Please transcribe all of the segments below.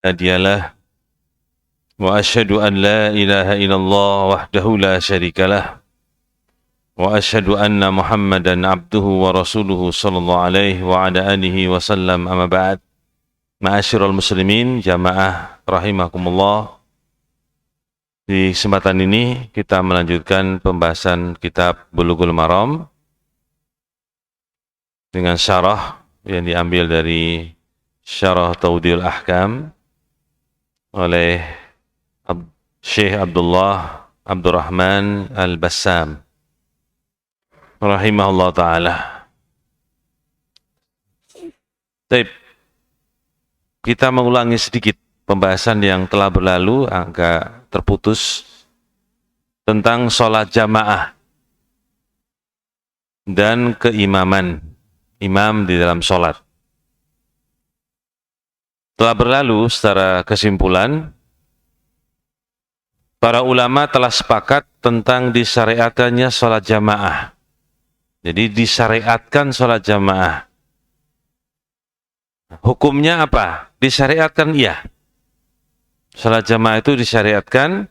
هادي له وأشهد أن لا إله إلا الله وحده لا شريك له وأشهد أن محمدا عبده ورسوله صلى الله عليه وعلى آله وسلم أما بعد. Ma'asyiral muslimin, jamaah rahimakumullah. Di kesempatan ini kita melanjutkan pembahasan kitab Bulughul Maram dengan syarah yang diambil dari Syarah Tawdihul Ahkam oleh Syekh Abdullah Abdurrahman Al-Bassam rahimahullah ta'ala. Kita mengulangi sedikit pembahasan yang telah berlalu, agak terputus, tentang sholat jamaah dan keimaman imam di dalam sholat. Telah berlalu secara kesimpulan, para ulama telah sepakat tentang disyariatkannya sholat jamaah. Jadi disyariatkan sholat jamaah. Hukumnya apa? Disyariatkan iya. Sholat jamaah itu disyariatkan,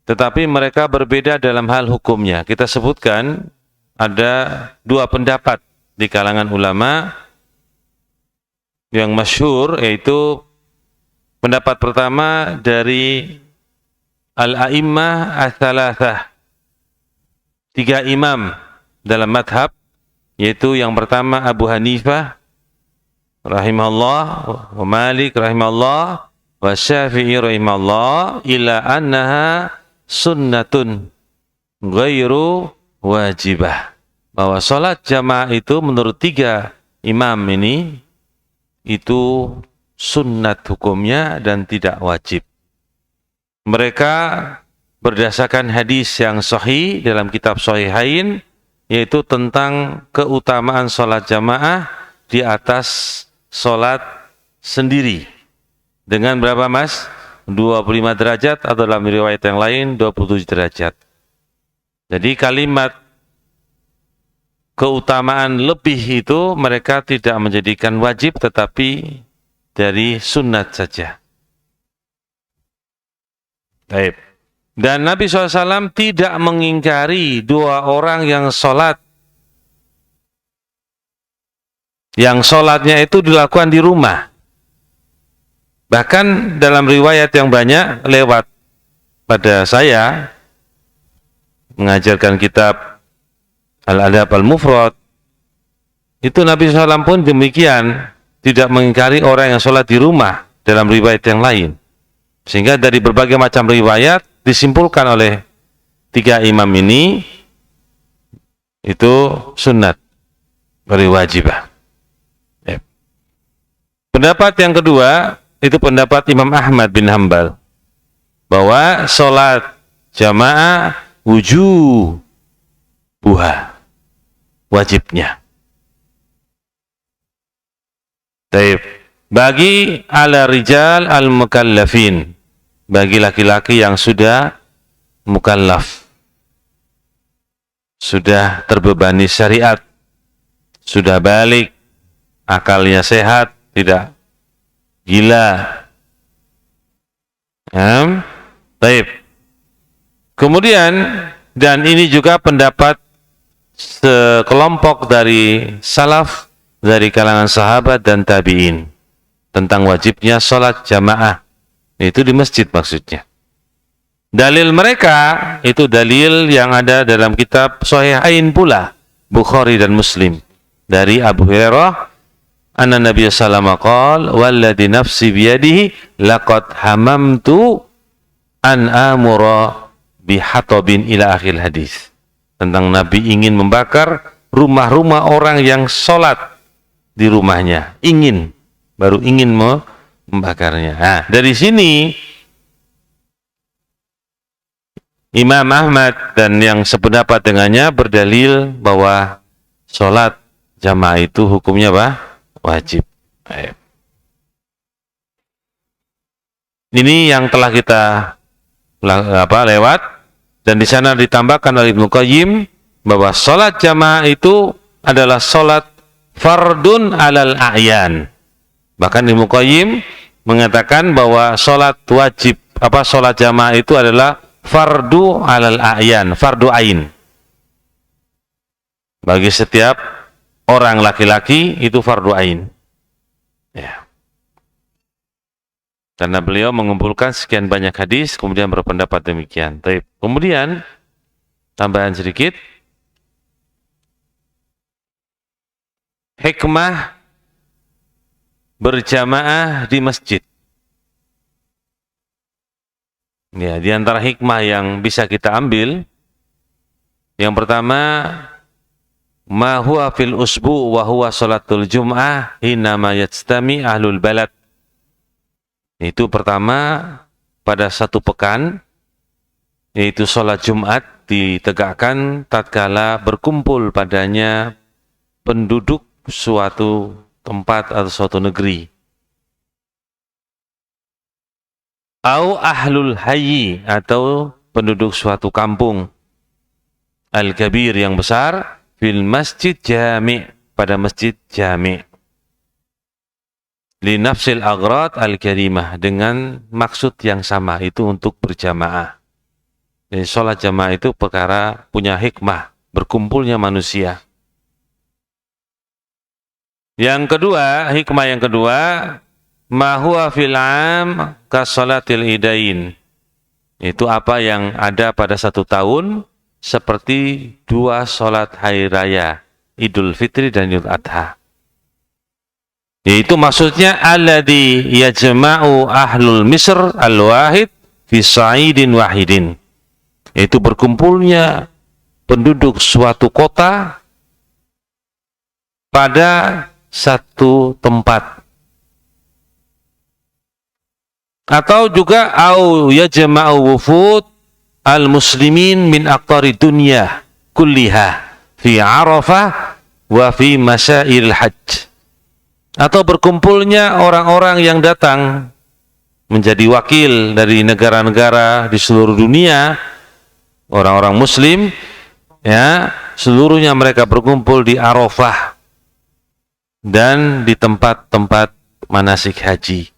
tetapi mereka berbeda dalam hal hukumnya. Kita sebutkan ada dua pendapat di kalangan ulama yang masyhur, yaitu pendapat pertama dari Al-A'immah Ats-Tsalatsah, 3 imam dalam madhab, yaitu yang pertama Abu Hanifah rahimahullah, wa Malik rahimahullah, wa Syafi'i rahimahullah, ila annaha sunnatun ghairu wajibah. Bahwa sholat jamaah itu menurut 3 imam ini itu sunnat hukumnya dan tidak wajib. Mereka berdasarkan hadis yang sahih dalam kitab Shahihain, yaitu tentang keutamaan sholat jamaah di atas sholat sendiri. Dengan berapa mas? 25 derajat, atau dalam riwayat yang lain 27 derajat. Jadi kalimat keutamaan lebih itu mereka tidak menjadikan wajib, tetapi dari sunnat saja. Baik. Dan Nabi SAW tidak mengingkari 2 orang yang sholat, yang sholatnya itu dilakukan di rumah. Bahkan dalam riwayat yang banyak lewat pada saya mengajarkan kitab Al-Adab Al-Mufrad, itu Nabi SAW pun demikian, tidak mengingkari orang yang sholat di rumah dalam riwayat yang lain. Sehingga dari berbagai macam riwayat disimpulkan oleh 3 imam ini itu sunnat, berwajibah. Pendapat yang kedua itu pendapat Imam Ahmad bin Hanbal, bahwa sholat jamaah wujubuha, wajibnya. Bagi ala rijal al-mukallafin, bagi laki-laki yang sudah mukallaf, sudah terbebani syariat, sudah balik, akalnya sehat, tidak gila. Kemudian, dan ini juga pendapat sekelompok dari salaf, dari kalangan sahabat dan tabi'in, tentang wajibnya sholat jamaah, itu di masjid maksudnya. Dalil mereka itu dalil yang ada dalam kitab Shahihain pula, Bukhari dan Muslim, dari Abu Hurairah, anna Nabi sallallahu alaihi wasallam qala, walladzi nafsi biyadihi laqad hamamtu an amura bihatabin ila akhir hadis. Tentang Nabi ingin membakar rumah-rumah orang yang sholat di rumahnya, baru ingin membakarnya. Nah, dari sini Imam Ahmad dan yang sependapat dengannya berdalil bahwa sholat jamaah itu hukumnya apa? Wajib. Ini yang telah kita lewat, dan di sana ditambahkan oleh Ibnu Qayyim bahwa sholat jamaah itu adalah sholat fardun alal a'yan. Bahkan Ibnu Qayyim mengatakan bahwa sholat wajib, sholat jamaah itu adalah fardu alal a'yan, fardu ain. Bagi setiap orang laki-laki itu fardu ain. Ya. Karena beliau mengumpulkan sekian banyak hadis, kemudian berpendapat demikian. Kemudian, tambahan sedikit, hikmah berjamaah di masjid. Ya, di antara hikmah yang bisa kita ambil, yang pertama, ma huwa fil usbu wa huwa salatul jum'ah hinama yajtami ahlul balad. Itu pertama, pada satu pekan, yaitu sholat Jumat ditegakkan tatkala berkumpul padanya penduduk suatu tempat atau suatu negeri. Au ahlul hayyi, atau penduduk suatu kampung. Al-kabir, yang besar, fil masjid jami', pada masjid jami'. Li nafsil aghrad al-karimah, dengan maksud yang sama, itu untuk berjamaah. Jadi sholat jamaah itu perkara punya hikmah, berkumpulnya manusia. Yang kedua, hikmah yang kedua, ma huwa fil 'am ka sholatil idain. Itu apa yang ada pada satu tahun, seperti dua sholat hari raya, Idul Fitri dan Idul Adha. Yaitu maksudnya alladzi yajma'u ahlul Misr al-wahid fi sa'idin wahidin. Itu berkumpulnya penduduk suatu kota pada satu tempat. Atau juga au yajma'u wufud al-muslimin min aqtari dunya kulliha fi Arafah wa fi masyairil hajj. Atau berkumpulnya orang-orang yang datang menjadi wakil dari negara-negara di seluruh dunia, orang-orang muslim, ya, seluruhnya mereka berkumpul di Arafah dan di tempat-tempat manasik haji.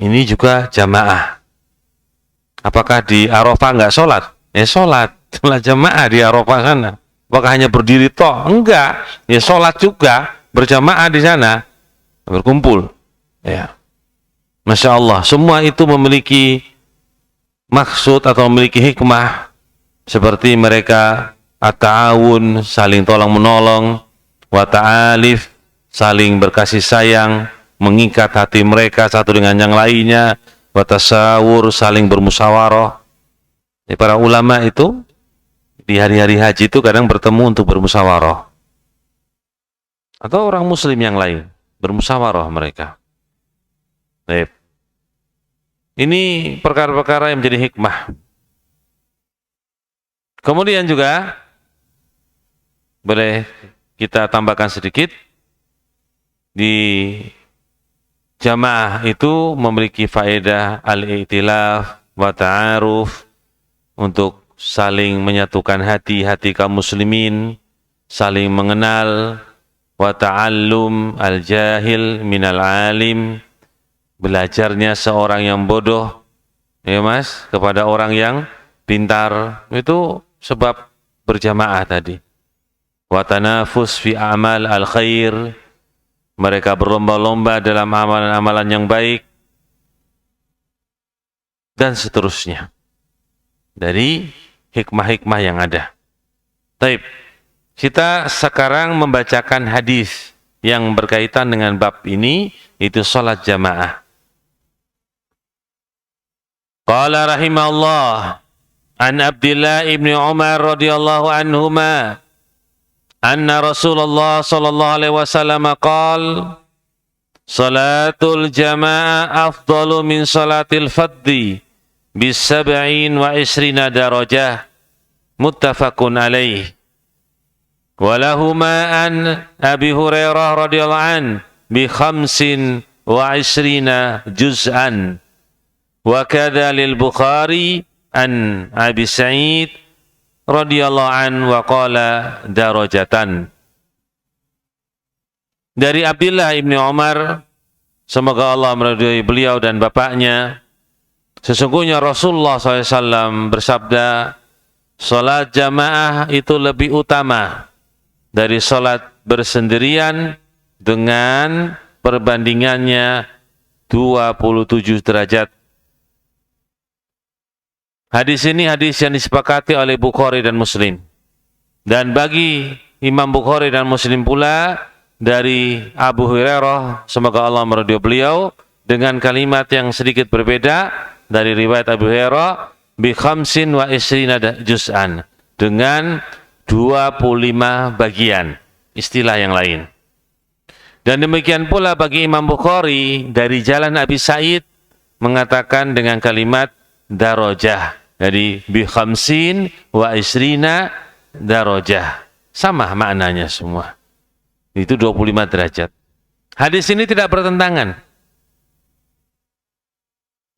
Ini juga jamaah. Apakah di Arafah nggak sholat? Sholat jamaah di Arafah sana. Apakah hanya berdiri toh? Enggak, sholat juga. Berjamaah di sana, berkumpul. Ya. Masya Allah, semua itu memiliki maksud atau memiliki hikmah, seperti mereka at-ta'awun, saling tolong menolong, wa ta'alif, saling berkasih sayang, mengikat hati mereka satu dengan yang lainnya, wa tasawur, saling bermusyawarah. Para ulama itu di hari-hari haji itu kadang bertemu untuk bermusyawarah. Atau orang muslim yang lain, bermusyawarah mereka. Baik. Ini perkara-perkara yang menjadi hikmah. Kemudian juga boleh kita tambahkan sedikit, di jamaah itu memiliki faedah al-i'tilaf wa ta'aruf, untuk saling menyatukan hati-hati kaum muslimin, saling mengenal, wa ta'allum al-jahil minal alim, belajarnya seorang yang bodoh, ya mas, kepada orang yang pintar, itu sebab berjamaah tadi. Wa tanafus fi amal al-khair, mereka berlomba-lomba dalam amalan-amalan yang baik, dan seterusnya dari hikmah-hikmah yang ada. Taib. Kita sekarang membacakan hadis yang berkaitan dengan bab ini, itu salat jamaah. Qala rahimahullah an Abdullah ibn Umar radhiyallahu anhuma anna Rasulullah sallallahu alaihi wasallam qala salatul jamaah afdalu min salatil fadhi bis 27 darajah, muttafaqun alaih. Walahuma an Abi Hurairah radhiyallahu an bi 25 juz'an, wa kadza lil Bukhari an Abi Sa'id radhiyallahu an wa qala darajatan. Dari Abdullah ibn Umar, semoga Allah meridhai beliau dan bapaknya, sesungguhnya Rasulullah SAW bersabda, salat jamaah itu lebih utama dari salat bersendirian dengan perbandingannya 27 derajat. Hadis ini hadis yang disepakati oleh Bukhari dan Muslim. Dan bagi Imam Bukhari dan Muslim pula dari Abu Hurairah, semoga Allah meridhai beliau, dengan kalimat yang sedikit berbeda dari riwayat Abu Hurairah, bi khamsin wa isrina juz'an, dengan 25 bagian, istilah yang lain. Dan demikian pula bagi Imam Bukhari dari jalan Abi Sa'id mengatakan dengan kalimat darajah. Jadi bi khamsin wa isrina darajah. Sama maknanya semua. Itu 25 derajat. Hadis ini tidak bertentangan.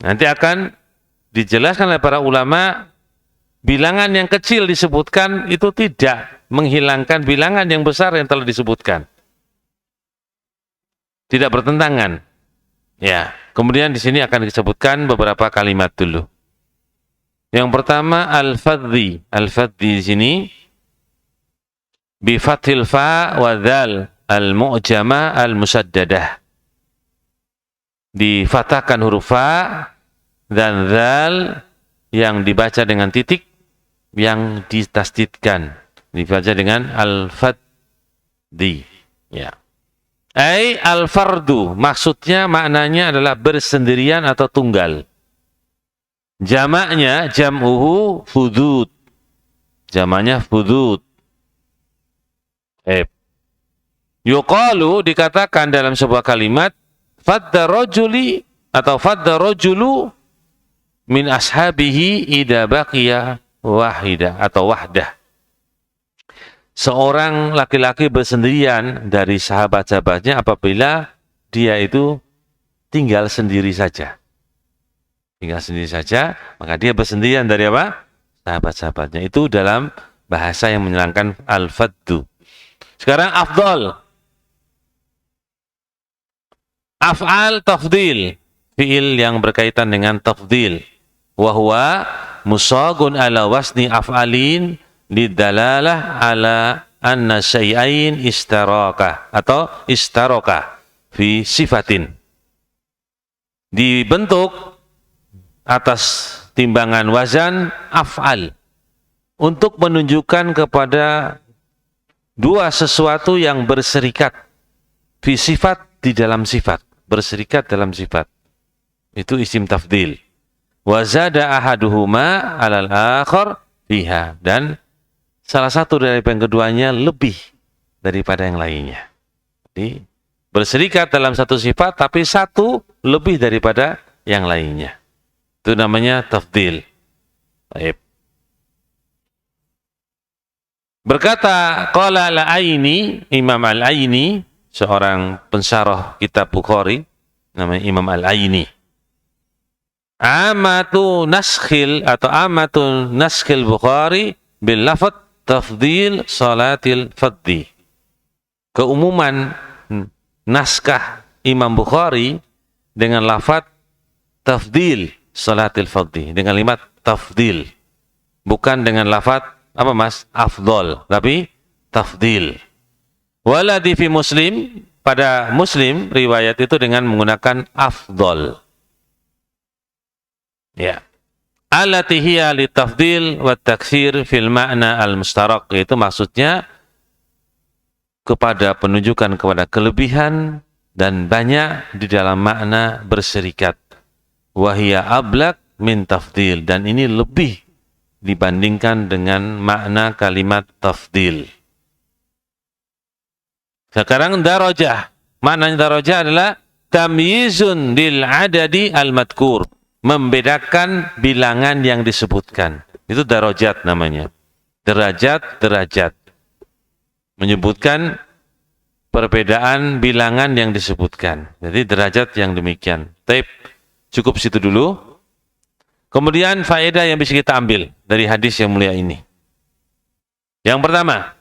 Nanti akan dijelaskan oleh para ulama, bilangan yang kecil disebutkan itu tidak menghilangkan bilangan yang besar yang telah disebutkan. Tidak bertentangan. Ya, kemudian di sini akan disebutkan beberapa kalimat dulu. Yang pertama al-fadhi. Al-fadhi di sini bi fathil fa wa dzal al-mu'jama al-musaddadah. Difathahkan huruf fa dan dzal yang dibaca dengan titik yang ditasdidkan. Dibaca dengan al-fadhi. Ya. Ai al-fardu. Maksudnya maknanya adalah bersendirian atau tunggal. Jamaknya jam'uhu fudud. Jamaknya fudud. Yuqalu dikatakan dalam sebuah kalimat fadda rajuli atau fadda rajulu min ashabihi idza baqiya wahida atau wahdah. Seorang laki-laki bersendirian dari sahabat-sahabatnya apabila dia itu tinggal sendiri saja. Tinggal sendiri saja, maka dia bersendirian dari apa? Sahabat-sahabatnya. Itu dalam bahasa yang menyerangkan al-faddu. Sekarang afdal. Af'al tafdil. Fi'il yang berkaitan dengan tafdil. Wahuwa musagun ala wasni af'alin lidalalah ala anna syai'ain istaraka atau istaraka fi sifatin. Dibentuk atas timbangan wazan af'al untuk menunjukkan kepada dua sesuatu yang berserikat fi sifat di dalam sifat, berserikat dalam sifat. Itu isim tafdil. Wa zada ahaduhuma 'alal akhar fiha, dan salah satu dari yang keduanya lebih daripada yang lainnya. Jadi berserikat dalam satu sifat tapi satu lebih daripada yang lainnya. Itu namanya tafdil. Baik. Berkata qala al-Aini, Imam al-Aini, seorang pensyarah kitab Bukhari, namanya Imam al-Aini. Amatu naskhil atau amatu naskhil Bukhari bil lafadz tafdil salatil fadhi. Keumuman naskah Imam Bukhari dengan lafadz tafdil salatil fadhi, dengan kalimat tafdil, bukan dengan lafadz apa mas afdol, tapi tafdil. Waladi fi Muslim, pada Muslim riwayat itu dengan menggunakan afdol. Ya. Allati hiya li tafdil wa taktsir fil ma'na al-mustarak, itu maksudnya kepada penunjukan kepada kelebihan dan banyak di dalam makna berserikat. Wahia ablak min tafdil, dan ini lebih dibandingkan dengan makna kalimat tafdil. Sekarang darajah. Maknanya darajah adalah tamyizun lil adadi al-madkur, membedakan bilangan yang disebutkan. Itu darajat namanya. Derajat-derajat. Menyebutkan perbedaan bilangan yang disebutkan. Jadi derajat yang demikian. Taib. Cukup situ dulu. Kemudian faedah yang bisa kita ambil dari hadis yang mulia ini. Yang pertama,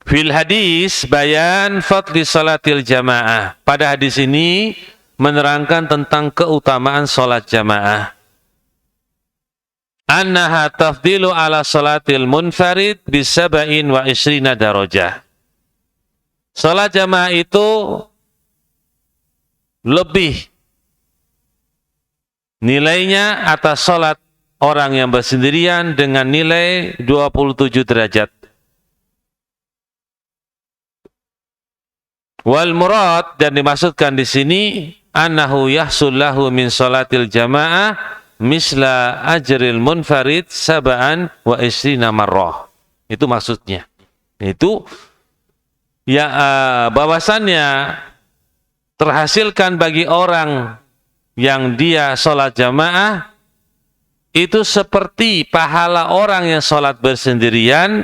fil hadis bayan fadli salatil jamaah. Pada hadis ini menerangkan tentang keutamaan salat jamaah. Annaha tafdilu ala salatil munfarid bisaba'in wa isrina darajah. Salat jamaah itu lebih nilainya atas salat orang yang bersendirian dengan nilai 27 derajat. Wal murad, dan dimaksudkan di sini, annahu yahsul lahu min salatil jamaah misla ajril munfarid sab'an wa isrina marrah. Itu maksudnya. Itu ya bahwasannya terhasilkan bagi orang yang dia salat jamaah itu seperti pahala orang yang salat bersendirian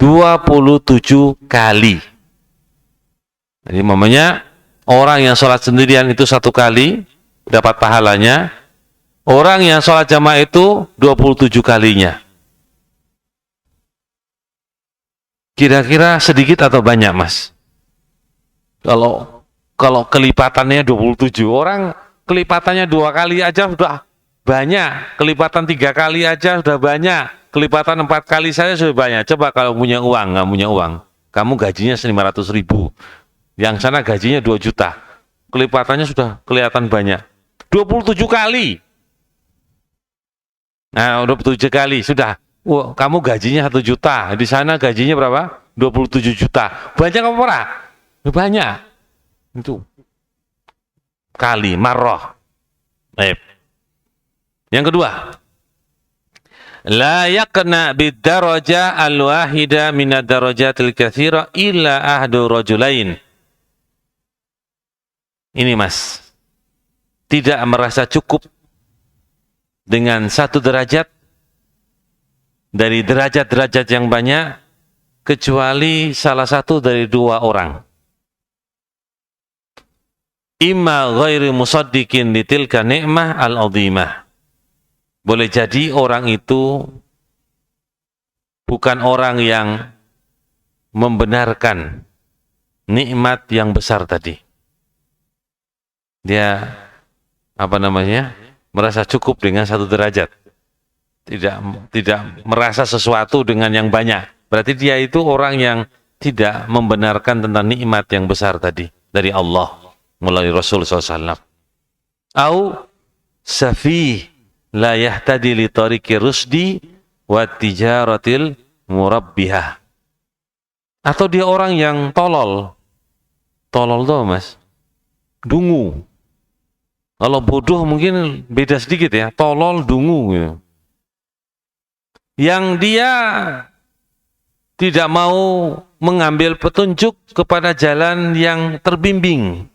27 kali. Jadi namanya orang yang sholat sendirian itu 1 kali dapat pahalanya, orang yang sholat jamaah itu 27 kalinya. Kira-kira sedikit atau banyak, Mas? Kalau kelipatannya 27, orang kelipatannya 2 kali aja sudah banyak, kelipatan 3 kali aja sudah banyak, kelipatan 4 kali saja sudah banyak. Coba kalau punya uang, nggak punya uang, kamu gajinya 500.000. Yang sana gajinya 2 juta. Kelipatannya sudah kelihatan banyak. 27 kali. Nah, 27 kali sudah. Wah, kamu gajinya 1 juta. Di sana gajinya berapa? 27 juta. Banyak apa ora? Banyak. Itu kali marrah. Yang kedua, la yaqna bid-daraja al-wahida min ad-darajatil katsira illa ahdu rajulain. Ini, Mas, tidak merasa cukup dengan 1 derajat dari derajat-derajat yang banyak kecuali salah satu dari 2 orang. Imma ghairi musaddiqin litilka ni'mah al-'azimah. Boleh jadi orang itu bukan orang yang membenarkan nikmat yang besar tadi. Dia merasa cukup dengan 1 derajat, tidak merasa sesuatu dengan yang banyak. Berarti dia itu orang yang tidak membenarkan tentang nikmat yang besar tadi dari Allah melalui Rasul SAW. Au safih la yahtadi li tariqi rusdi wa tijaratil murabbihah. Atau dia orang yang tolol tuh, Mas, dungu. Kalau bodoh mungkin beda sedikit ya, tolol, dungu gitu. Yang dia tidak mau mengambil petunjuk kepada jalan yang terbimbing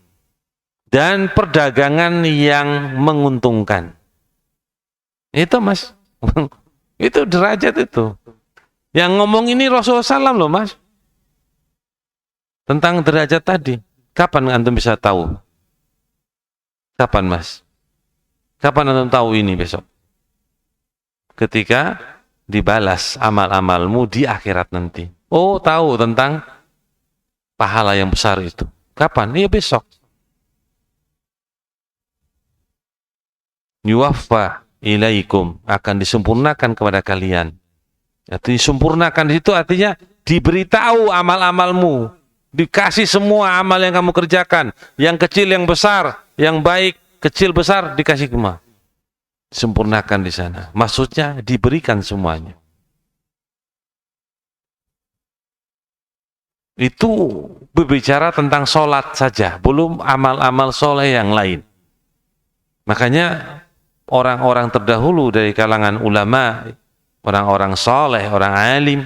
dan perdagangan yang menguntungkan. Itu, Mas. Itu derajat itu. Yang ngomong ini Rasulullah SAW loh, Mas. Tentang derajat tadi. Kapan antum bisa tahu? Kapan, Mas? Kapan antum tahu ini besok? Ketika dibalas amal-amalmu di akhirat nanti. Oh, tahu tentang pahala yang besar itu. Kapan? Ya besok. Yuwaffa ilaikum, akan disempurnakan kepada kalian. Disempurnakan di situ artinya diberitahu amal-amalmu. Dikasih semua amal yang kamu kerjakan, yang kecil, yang besar, yang baik, kecil, besar, dikasih semua. Disempurnakan di sana. Maksudnya diberikan semuanya. Itu berbicara tentang sholat saja, belum amal-amal soleh yang lain. Makanya orang-orang terdahulu dari kalangan ulama, orang-orang soleh, orang alim,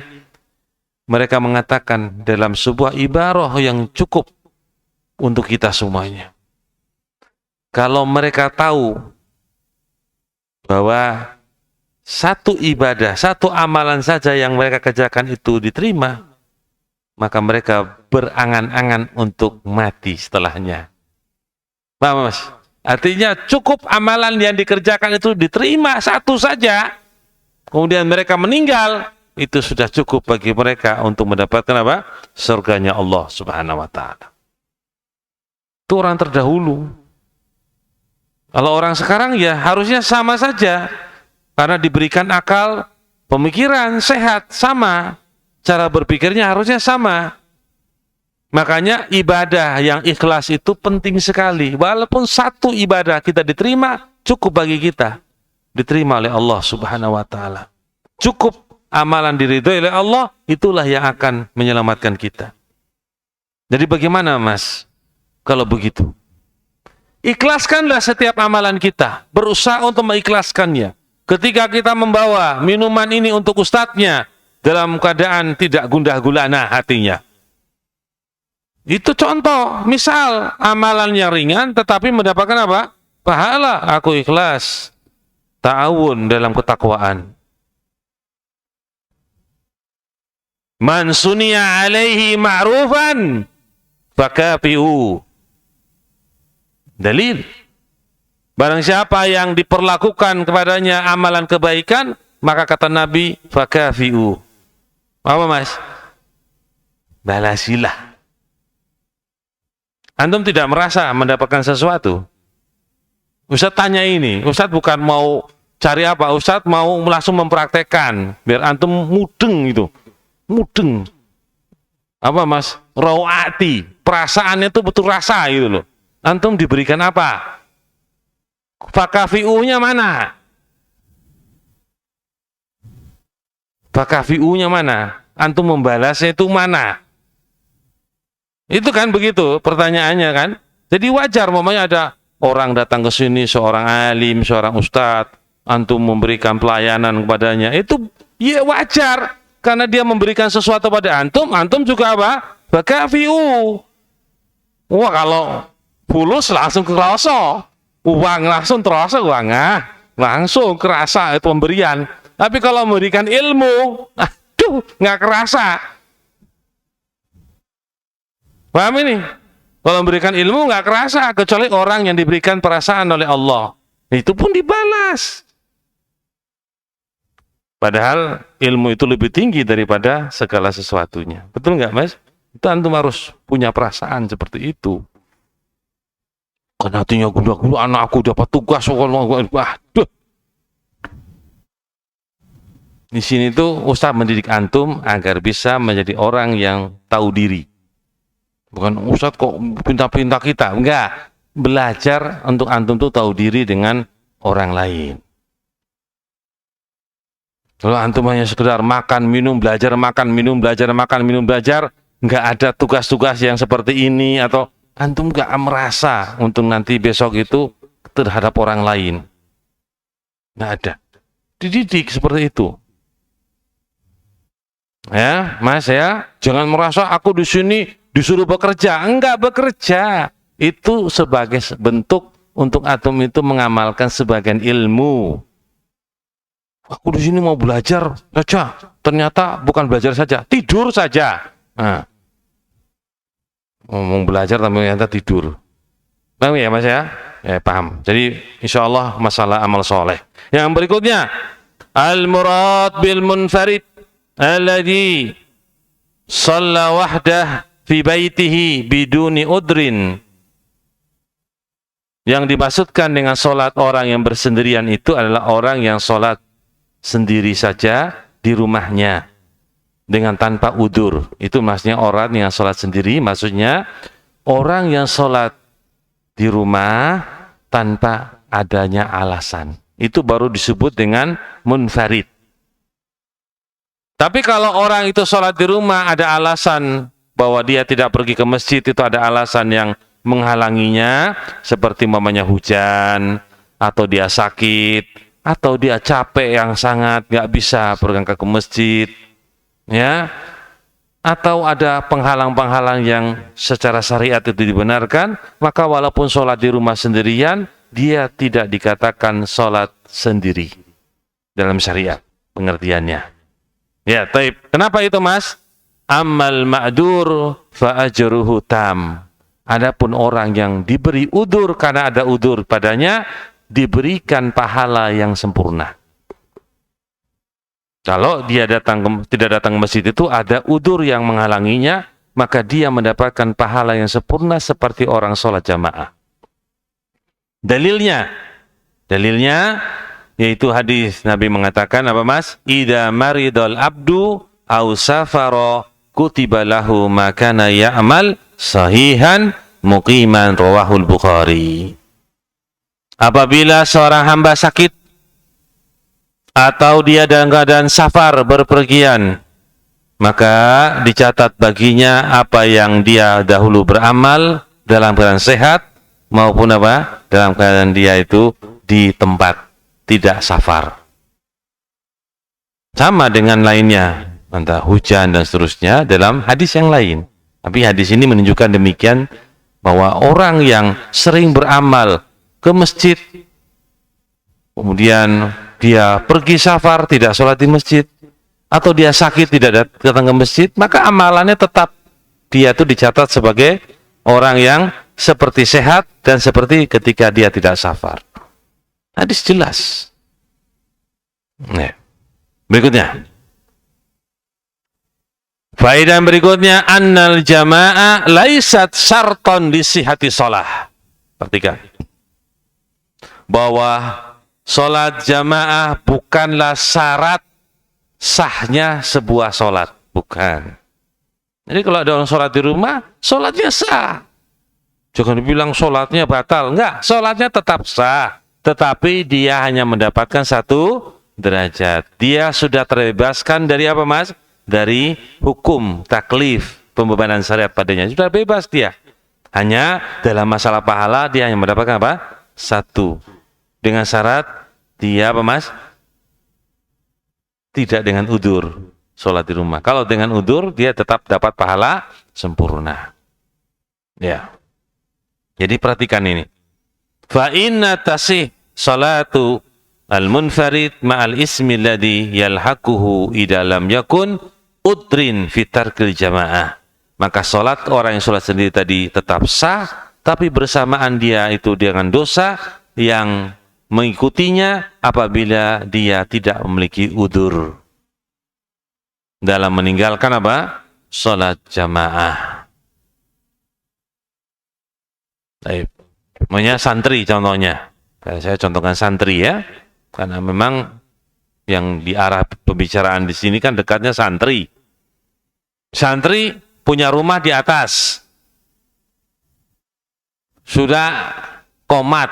mereka mengatakan dalam sebuah ibarah yang cukup untuk kita semuanya. Kalau mereka tahu bahwa satu ibadah, satu amalan saja yang mereka kerjakan itu diterima, maka mereka berangan-angan untuk mati setelahnya. Paham, Mas? Artinya cukup amalan yang dikerjakan itu diterima satu saja, kemudian mereka meninggal, itu sudah cukup bagi mereka untuk mendapatkan apa? Surganya Allah Subhanahu wa ta'ala. Itu orang terdahulu. Kalau orang sekarang ya harusnya sama saja. Karena diberikan akal, pemikiran sehat, sama. Cara berpikirnya harusnya sama. Makanya ibadah yang ikhlas itu penting sekali. Walaupun satu ibadah kita diterima, cukup bagi kita. Diterima oleh Allah Subhanahu wa ta'ala. Cukup amalan diridhoi oleh Allah, itulah yang akan menyelamatkan kita. Jadi bagaimana Mas? Kalau begitu, ikhlaskanlah setiap amalan kita. Berusaha untuk mengikhlaskannya. Ketika kita membawa minuman ini untuk ustadznya, dalam keadaan tidak gundah gulana hatinya. Itu contoh, misal amalan yang ringan tetapi mendapatkan apa? Pahala, aku ikhlas. Ta'awun dalam ketakwaan. Man suniya alaihi ma'rufan fakafi'u. Dalil. Barang siapa yang diperlakukan kepadanya amalan kebaikan, maka kata Nabi, fakafi'u. Apa Mas? Balasilah. Antum tidak merasa mendapatkan sesuatu? Ustadz tanya ini, Ustadz bukan mau cari apa, Ustadz mau langsung mempraktekkan, biar antum mudeng itu. Mudeng. Apa Mas? Rawati. Perasaannya itu betul rasa gitu loh. Antum diberikan apa? Fakafi'u-nya mana? Fakafi'u-nya mana? Antum membalasnya itu mana? Itu kan begitu pertanyaannya kan. Jadi wajar mamanya ada orang datang ke sini, seorang alim, seorang ustadz, antum memberikan pelayanan kepadanya. Itu ya wajar karena dia memberikan sesuatu pada antum, antum juga apa? Fakafi'u. Wah, kalau fulus langsung kerasa. Uang langsung terasa uang, langsung kerasa itu pemberian. Tapi kalau memberikan ilmu, aduh, nggak kerasa. Paham ini? Kalau memberikan ilmu nggak kerasa, kecuali orang yang diberikan perasaan oleh Allah. Itu pun dibalas. Padahal ilmu itu lebih tinggi daripada segala sesuatunya. Betul nggak Mas? Itu antum harus punya perasaan seperti itu. Karena hatinya gundah-gundah, anakku dapat tugas. Waduh. Di sini tuh Ustaz mendidik antum agar bisa menjadi orang yang tahu diri. Bukan Ustadz kok pinta-pinta kita. Enggak. Belajar untuk antum tuh tahu diri dengan orang lain. Kalau antum hanya sekedar makan, minum, belajar, makan, minum, belajar, makan, minum, belajar, enggak ada tugas-tugas yang seperti ini, atau antum enggak merasa untuk nanti besok itu terhadap orang lain. Enggak ada. Dididik seperti itu. Ya, Mas ya, jangan merasa aku di sini disuruh bekerja. Enggak bekerja. Itu sebagai bentuk untuk antum itu mengamalkan sebagian ilmu. Aku di sini mau belajar saja. Ternyata bukan belajar saja, tidur saja. Nah, ngomong belajar tapi ternyata tidur. Paham ya Mas ya? Ya paham. Jadi insya Allah masalah amal soleh. Yang berikutnya, al-murad bil munfarid alladhi shalla wahdah fi baitihi biduni udrin. Yang dimaksudkan dengan sholat orang yang bersendirian itu adalah orang yang sholat sendiri saja di rumahnya dengan tanpa udur. Itu maksudnya orang yang sholat sendiri, maksudnya orang yang sholat di rumah tanpa adanya alasan. Itu baru disebut dengan munfarid. Tapi kalau orang itu sholat di rumah ada alasan bahwa dia tidak pergi ke masjid, itu ada alasan yang menghalanginya, seperti mamanya hujan, atau dia sakit, atau dia capek yang sangat nggak bisa berangkat ke masjid, ya, atau ada penghalang-penghalang yang secara syariat itu dibenarkan, maka walaupun sholat di rumah sendirian, dia tidak dikatakan sholat sendiri dalam syariat pengertiannya. Ya, taib. Kenapa itu Mas? Ammal ma'dur fa ajruhu tam. Adapun orang yang diberi udur karena ada udur padanya, diberikan pahala yang sempurna. Kalau dia tidak datang ke masjid itu ada udur yang menghalanginya, maka dia mendapatkan pahala yang sempurna seperti orang sholat jamaah. Dalilnya yaitu hadis Nabi mengatakan apa Mas? Idza maridal abdu aw safara kutiba lahu ma kana ya'mal sahihan muqiman, rawahul Bukhari. Apabila seorang hamba sakit atau dia dalam keadaan safar berpergian, maka dicatat baginya apa yang dia dahulu beramal dalam keadaan sehat maupun apa? Dalam keadaan dia itu di tempat tidak safar. Sama dengan lainnya, entah hujan dan seterusnya dalam hadis yang lain. Tapi hadis ini menunjukkan demikian bahwa orang yang sering beramal ke masjid, kemudian dia pergi safar tidak sholat di masjid, atau dia sakit tidak datang ke masjid, maka amalannya tetap dia itu dicatat sebagai orang yang seperti sehat dan seperti ketika dia tidak safar. Hadis jelas. Nah, berikutnya. Faedah berikutnya, annal jamaah laisat syarton li sihhati shalah. Perhatikan. Bahwa sholat jamaah bukanlah syarat sahnya sebuah sholat. Bukan. Jadi kalau ada orang sholat di rumah, sholatnya sah. Jangan dibilang sholatnya batal. Enggak, sholatnya tetap sah. Tetapi dia hanya mendapatkan 1 derajat. Dia sudah terbebaskan dari apa Mas? Dari hukum, taklif, pembebanan syariat padanya. Sudah bebas dia. Hanya dalam masalah pahala dia hanya mendapatkan apa? 1. Dengan syarat dia apa Mas? Tidak dengan udzur sholat di rumah. Kalau dengan udzur dia tetap dapat pahala sempurna. Ya. Jadi perhatikan ini. Fa inna tasih salatu al-munfarid ma'al ismi alladhi yalhaquhu idza lam yakun udrin fi tarkil jamaah. Maka salat orang yang salat sendiri tadi tetap sah, tapi bersamaan dia itu dengan dosa yang mengikutinya apabila dia tidak memiliki udzur dalam meninggalkan apa? Salat jamaah. Baik. Namanya santri contohnya. Saya contohkan santri ya. Karena memang yang di arah pembicaraan di sini kan dekatnya santri. Santri punya rumah di atas. Sudah qomat,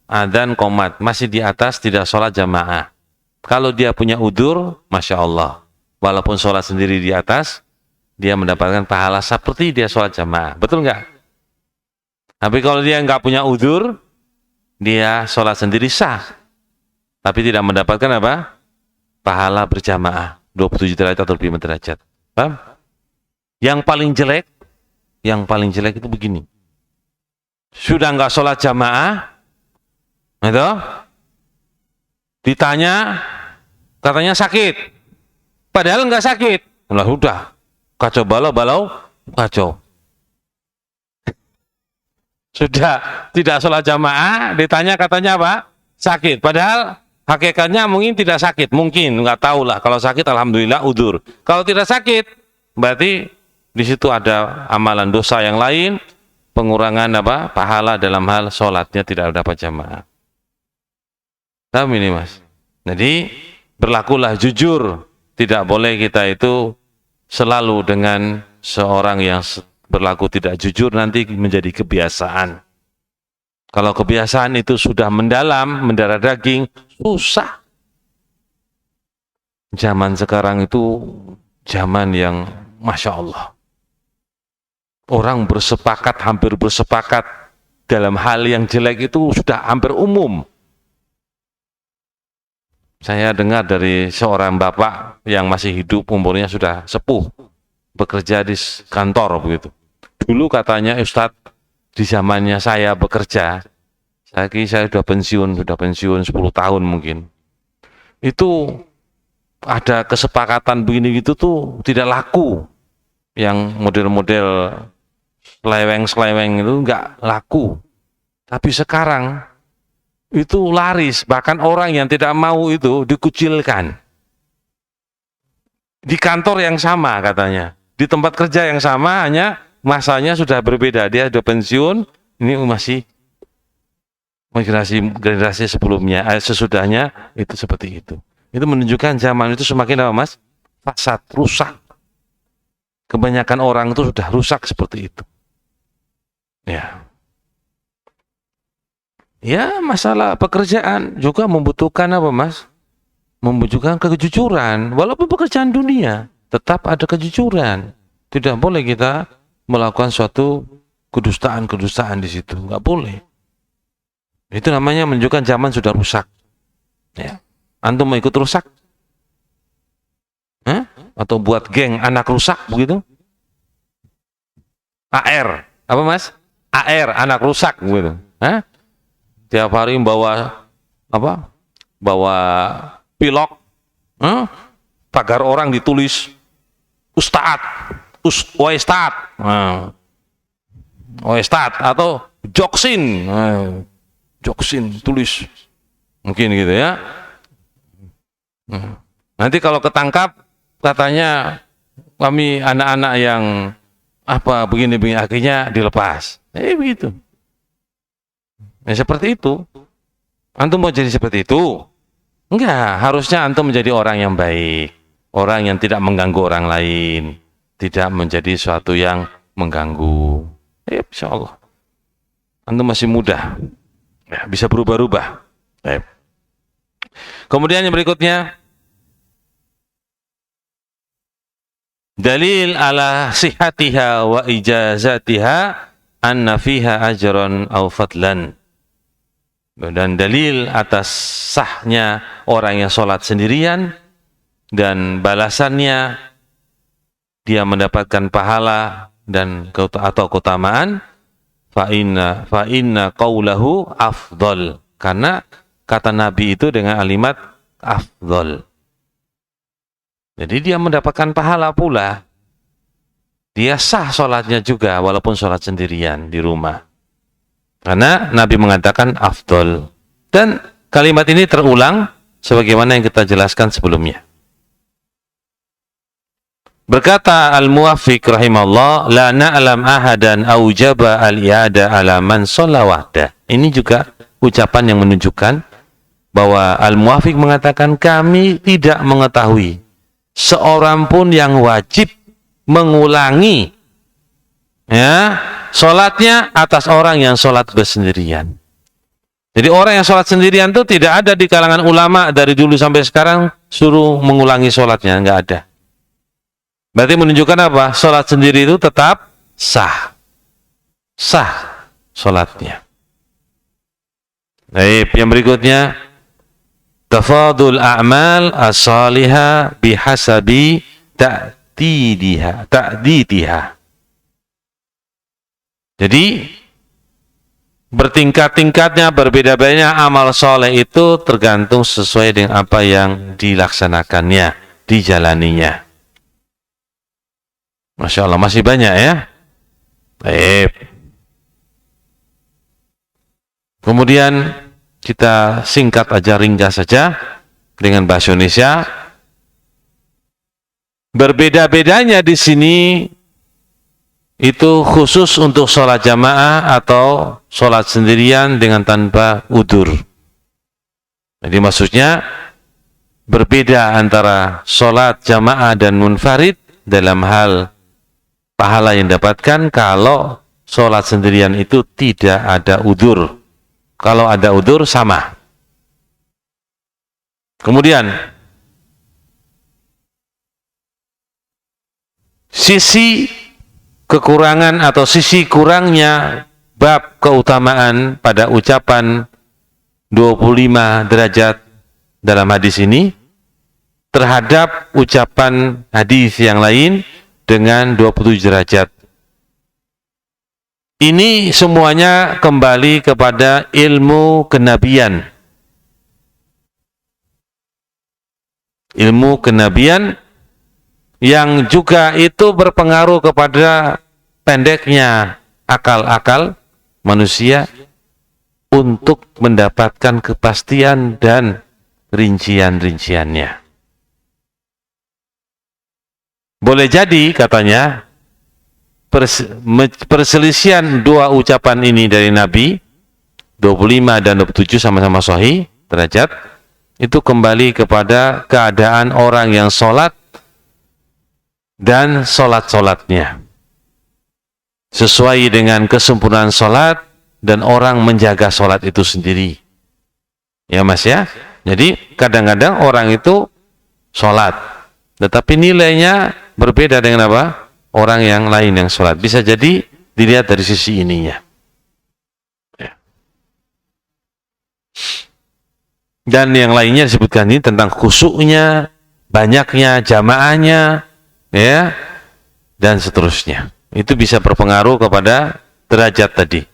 adzan qomat, masih di atas tidak sholat jamaah. Kalau dia punya udzur, Masya Allah, walaupun sholat sendiri di atas, dia mendapatkan pahala seperti dia sholat jamaah. Betul nggak? Tapi kalau dia nggak punya udzur, dia sholat sendiri sah, tapi tidak mendapatkan apa? Pahala berjamaah 27 derajat atau lebih derajat. Paham? Yang paling jelek itu begini. Sudah nggak sholat jamaah, itu ditanya, katanya sakit, padahal nggak sakit. Lah udah, kacau balau, kacau. Sudah tidak sholat jamaah, ditanya katanya apa? Sakit, padahal hakikatnya mungkin tidak sakit, mungkin nggak tahu lah. Kalau sakit, alhamdulillah udzur. Kalau tidak sakit, berarti di situ ada amalan dosa yang lain, pengurangan apa? Pahala dalam hal sholatnya tidak dapat jamaah. Tahu ini Mas? Jadi berlakulah jujur, tidak boleh kita itu selalu dengan seorang yang berlaku tidak jujur nanti menjadi kebiasaan. Kalau kebiasaan itu sudah mendalam, mendarah daging, susah. Zaman sekarang itu zaman yang Masya Allah. Orang hampir bersepakat dalam hal yang jelek itu sudah hampir umum. Saya dengar dari seorang bapak yang masih hidup, umurnya sudah sepuh, bekerja di kantor begitu. Dulu katanya Ustadz, di zamannya saya bekerja, saya sudah pensiun 10 tahun mungkin. Itu ada kesepakatan begini gitu tuh tidak laku. Yang model-model seleweng-seleweng itu enggak laku. Tapi sekarang itu laris, bahkan orang yang tidak mau itu dikucilkan. Di kantor yang sama katanya. di tempat kerja yang sama, hanya masanya sudah berbeda. Dia sudah pensiun, ini masih generasi sebelumnya, sesudahnya itu seperti itu. Itu menunjukkan zaman itu semakin apa, Mas? Fasad, rusak. Kebanyakan orang itu sudah rusak seperti itu. Ya. Ya, masalah pekerjaan juga membutuhkan apa, Mas? Membutuhkan kejujuran. Walaupun pekerjaan dunia, tetap ada kejujuran. Tidak boleh kita melakukan suatu kedustaan-kedustaan di situ. Nggak boleh. Itu namanya menunjukkan zaman sudah rusak. Ya. Antum mau ikut rusak? Hah? Atau buat geng anak rusak begitu? AR, apa Mas? AR, anak rusak begitu. Hah? Tiap hari bawa apa? Bawa pilok, pagar orang ditulis Ustadz, Ustadz, Ustadz atau Joksin, Joksin tulis, mungkin gitu ya. Nanti kalau ketangkap katanya kami anak-anak yang apa begini-begini, akhirnya dilepas. Begitu. Ya, seperti itu. Antum mau jadi seperti itu? Enggak, harusnya antum menjadi orang yang baik, orang yang tidak mengganggu orang lain, tidak menjadi suatu yang mengganggu. Insya Allah. Antum masih muda, ya, bisa berubah-ubah. Kemudian yang berikutnya, dalil ala sihatiha wa ijazatiha anna fiha ajran aw fadlan. Dan dalil atas sahnya orang yang sholat sendirian dan balasannya dia mendapatkan pahala dan atau keutamaan, fa inna qaulahu afdal, karena kata Nabi itu dengan kalimat afdal. Jadi dia mendapatkan pahala pula. Dia sah sholatnya juga walaupun sholat sendirian di rumah. Karena Nabi mengatakan afdol. Dan kalimat ini terulang sebagaimana yang kita jelaskan sebelumnya. Berkata Al-Muwaffiq rahimahullah, la na'lam ahadan aujaba al-i'ada ala man shalla wahdah. Ini juga ucapan yang menunjukkan bahwa Al-Muwaffiq mengatakan kami tidak mengetahui seorang pun yang wajib mengulangi sholatnya atas orang yang sholat bersendirian. Jadi orang yang sholat sendirian itu tidak ada di kalangan ulama dari dulu sampai sekarang suruh mengulangi sholatnya, nggak ada. Berarti menunjukkan apa? Sholat sendiri itu tetap sah sholatnya. Baik, yang berikutnya, tafadul a'mal as-salihah bihasabi ta'didiha. Jadi bertingkat-tingkatnya, berbeda-bedanya amal soleh itu tergantung sesuai dengan apa yang dilaksanakannya, dijalaninya. Masya Allah, masih banyak ya. Baik. Kemudian kita singkat aja, ringkas saja dengan bahasa Indonesia. Berbeda-bedanya di sini itu khusus untuk sholat jamaah atau sholat sendirian dengan tanpa udzur. Jadi maksudnya berbeda antara sholat jamaah dan munfarid dalam hal pahala yang dapatkan kalau sholat sendirian itu tidak ada udzur. Kalau ada udzur sama. Kemudian sisi kekurangan atau sisi kurangnya bab keutamaan pada ucapan 25 derajat dalam hadis ini terhadap ucapan hadis yang lain dengan 27 derajat. Ini semuanya kembali kepada ilmu kenabian. Ilmu kenabian yang juga itu berpengaruh kepada pendeknya akal-akal manusia untuk mendapatkan kepastian dan rincian-rinciannya. boleh jadi katanya perselisihan dua ucapan ini dari Nabi 25 dan 27 sama-sama sahih derajat, itu kembali kepada keadaan orang yang sholat dan sholat-sholatnya sesuai dengan kesempurnaan sholat dan orang menjaga sholat itu sendiri, ya Mas ya. Jadi kadang-kadang orang itu sholat tetapi nilainya berbeda dengan apa? Orang yang lain yang sholat. Bisa jadi dilihat dari sisi ininya. Ya. Dan yang lainnya disebutkan ini tentang khusyuknya, banyaknya jamaahnya, ya, dan seterusnya. Itu bisa berpengaruh kepada derajat tadi.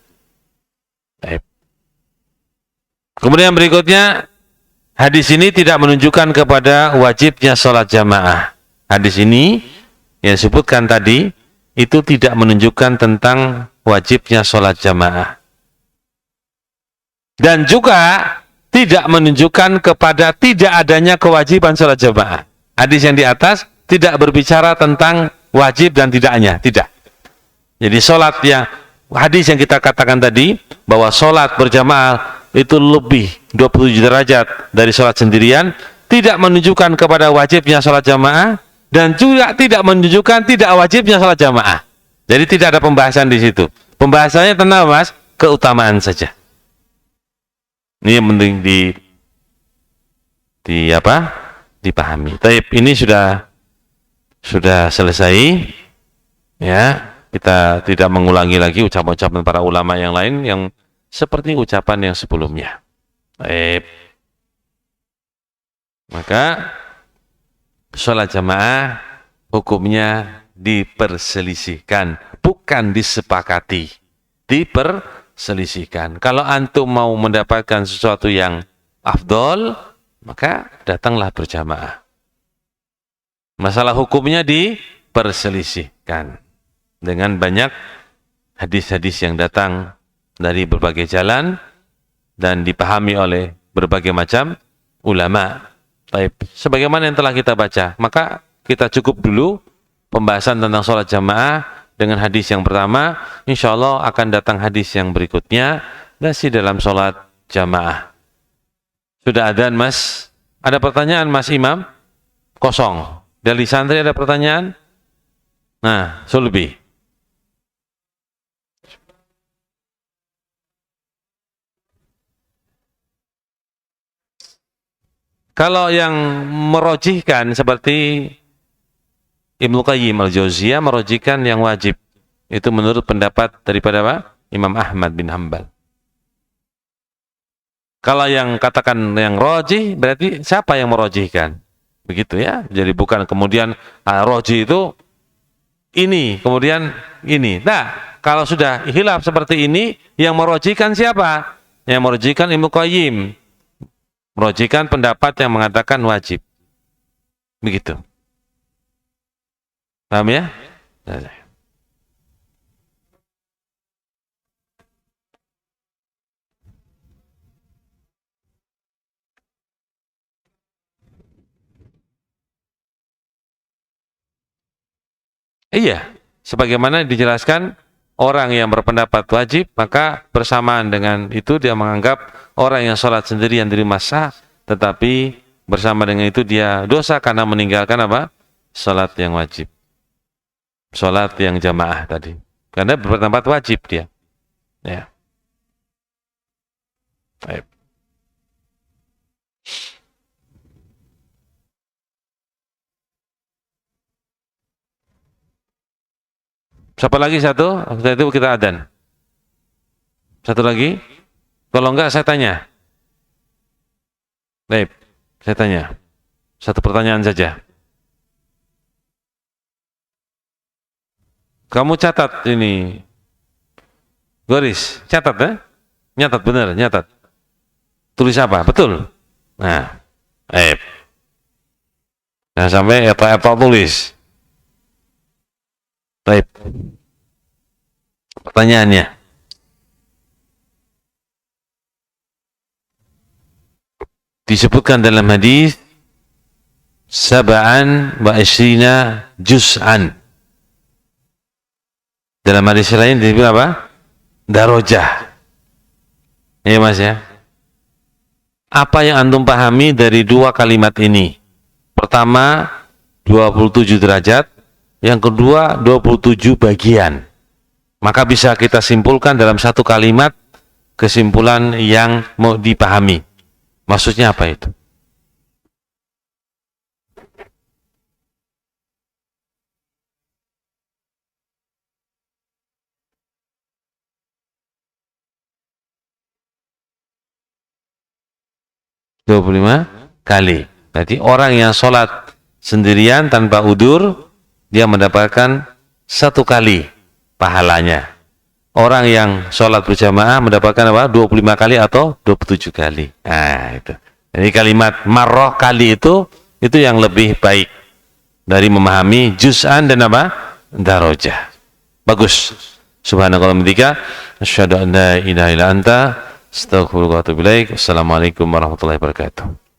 Baik. Kemudian berikutnya, hadis ini tidak menunjukkan kepada wajibnya sholat jamaah. Hadis ini yang disebutkan tadi itu tidak menunjukkan tentang wajibnya sholat jamaah. Dan juga tidak menunjukkan kepada tidak adanya kewajiban sholat jamaah. Hadis yang di atas tidak berbicara tentang wajib dan tidaknya, tidak. Jadi sholat yang hadis yang kita katakan tadi bahwa sholat berjamaah itu lebih 27 derajat dari sholat sendirian, tidak menunjukkan kepada wajibnya sholat jamaah dan juga tidak menunjukkan tidak wajibnya sholat jamaah. Jadi tidak ada pembahasan di situ. Pembahasannya tentang Mas keutamaan saja. Ini yang penting dipahami. Tapi ini sudah selesai, ya. Kita tidak mengulangi lagi ucapan-ucapan para ulama yang lain yang seperti ucapan yang sebelumnya. Baik. Maka sholat jamaah hukumnya diperselisihkan, bukan disepakati. Diperselisihkan. Kalau antum mau mendapatkan sesuatu yang afdol, maka datanglah berjamaah. Masalah hukumnya diperselisihkan dengan banyak hadis-hadis yang datang dari berbagai jalan dan dipahami oleh berbagai macam ulama. Baik, sebagaimana yang telah kita baca, maka kita cukup dulu pembahasan tentang sholat jamaah dengan hadis yang pertama. Insya Allah akan datang hadis yang berikutnya masih dalam sholat jamaah. Sudah adzan Mas? Ada pertanyaan Mas Imam? Kosong. Dari santri ada pertanyaan? Nah, Sulbi. Kalau yang merojihkan seperti Ibnu Qayyim al-Jauziyah merojihkan yang wajib. Itu menurut pendapat daripada apa? Imam Ahmad bin Hanbal. Kalau yang katakan yang rojih, berarti siapa yang merojihkan? Begitu ya. Jadi bukan kemudian rojih itu ini, kemudian ini. Nah, kalau sudah hilaf seperti ini, yang merojihkan siapa? Yang merojihkan Ibnu Qayyim. Merojihkan pendapat yang mengatakan wajib. Begitu. Paham ya? Iya, sebagaimana dijelaskan orang yang berpendapat wajib, maka bersamaan dengan itu dia menganggap orang yang sholat sendirian di rumah sah, tetapi bersama dengan itu dia dosa karena meninggalkan apa? Sholat yang wajib. Sholat yang jamaah tadi. Karena berpendapat wajib dia. Ya. Baik. Siapa lagi satu? Setelah itu kita adzan. Satu lagi? Kalau enggak saya tanya. Baik, saya tanya. Satu pertanyaan saja. Kamu catat ini. Goris, catat ya? Nyatat benar, nyatat. Tulis apa? Betul. Nah, jangan sampai apa-apa tulis. Baik. Pertanyaannya. Disebutkan dalam hadis sab'an wa ishrina juz'an. Dalam hadis lain disebut apa? Darajah. Ya Mas ya. Apa yang antum pahami dari dua kalimat ini? Pertama, 27 derajat. Yang kedua, 27 bagian. Maka bisa kita simpulkan dalam satu kalimat kesimpulan yang mau dipahami. Maksudnya apa itu? (25 kali). Berarti orang yang sholat sendirian tanpa udur, dia mendapatkan 1 kali pahalanya. Orang yang sholat berjamaah mendapatkan apa? 25 kali atau 27 kali. Nah, itu. Jadi kalimat marroh kali itu yang lebih baik dari memahami juz'an dan apa? Darajah. Bagus. Subhanallah wa asyhadu an la ilaha illa anta astaghfiruka wa atubu ilaik. Assalamualaikum warahmatullahi wabarakatuh.